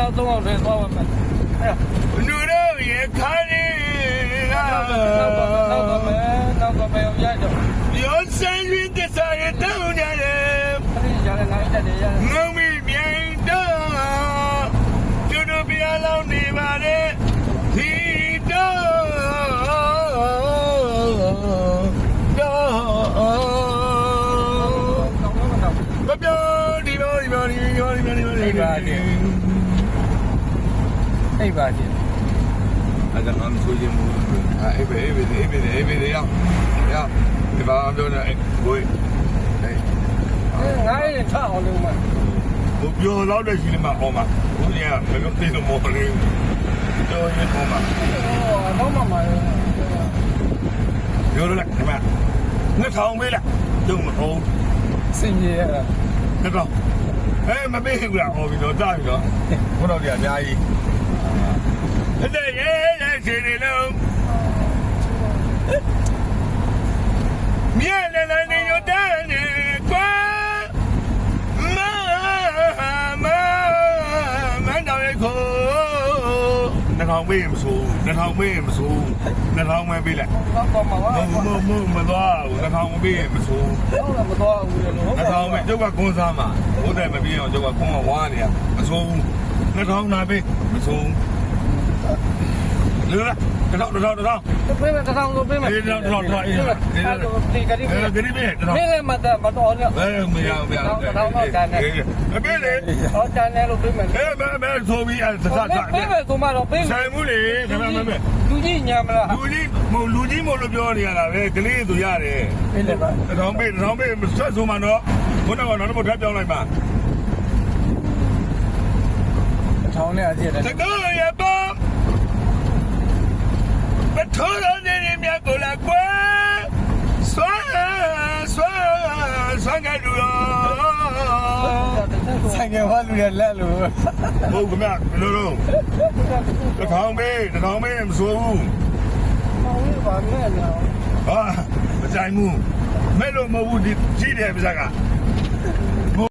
နောက်3အောင်ထဲသွားပါမယ်လူတို့ရဲ့ခါရီနောက်တော့မယ်ရတော့ရောစံရင်းတစားရတောင်းကြတယ်အဲ့ဒီရတဲ့နိုင်တက်တယ်ရ ငုံမိမြိုင်တော့ကျတို့ပြားလောင်းနေပါတဲ့ဒီမပြောဒီပါအိပ်ပါချင်းအဲ့ဒါမှဆိုရင်မဟုတ်ဘူးအေးပဲရောက်ဒီပါပြောနေဘိုးငါရင်ထအောင်လို့မဘိုးပြောတော့တဲ့ရှင်မအောင်ပါဘိုးကြီးကမပြောသေးလို့မဟုတ်ဘူးပြောရင်အောင်ပါတော့မှပြောလို့ဒီမှာနှစ်ထောင်ပေးလားတုံးမဟုတ်စင်ကြီးရနှစ်ထောင်မပေးဘူးလားဟောပြီးတော့တားပြီးတော့ဘုတော်ကြီးအများကြီးအဲ့ဒါရဲ့ခြေနေလုံးမြေလည်းနေရတဲ့နေကွာမတော်ရဲ့ကိုနှစ်ထောင်ပေးမစိုးနှစ်ထောင်ပေးမစိုးနှစ်ထောင်မဲပေးလိုက်တော့မှာမသွားဘူးနှစ်ထောင်မပေးမစိုးတော့မသွားဘူးလေလို့နှစ်ထောင်မဲကျုပ်ကကွန်းစားမှာဘိုးတယ်မပြေအောင်ကျုပ်ကကွန်းကဝါနေရမစိုးနှစ်ထောင်နာပေးမစိုးလူလားတော့ပေးမယ်တောင်းလို့ပေးမယ်ဒီကနေ့ပဲတော့မင်းလည်းမတော်နဲ့မရတောင်းတော့တန်းနေအပေးလေဟောတန်းနေလို့ပေးမယ်မဲဆိုပြီးအဲ့ဒါပေးမယ်ဆိုမှတော့ပေးဆိုင်မှုလေဒါမှမဟုတ်လူကြီးညာမလားလူကြီးမလို့ပြောနေရတာပဲကလေးသူရတယ်ပေးတယ်ပါတောင်းပေးမဆက်ဆိုမှတော့ဘုန်းတော်ကတော့ထပ်ပြောင်းလိုက်ပါထောင်းနဲ့အကြည့်တယ်တကောရပါဘထောရနေမြတ်ကိုလာကွယ်ဆွမ်းကလူရောဆိုင်ကဘာလူရလက်လို့ဟုတ်ကဲ့ဘယ်လိုလုပ်တထောင်ပေးမစိုးဘူးမောင်လေးပါမဲ့နော်ဟာမကြိုင်ဘူးမဲ့လို့မဟုတ်ဘူးဒီကြည့်တယ်ပါက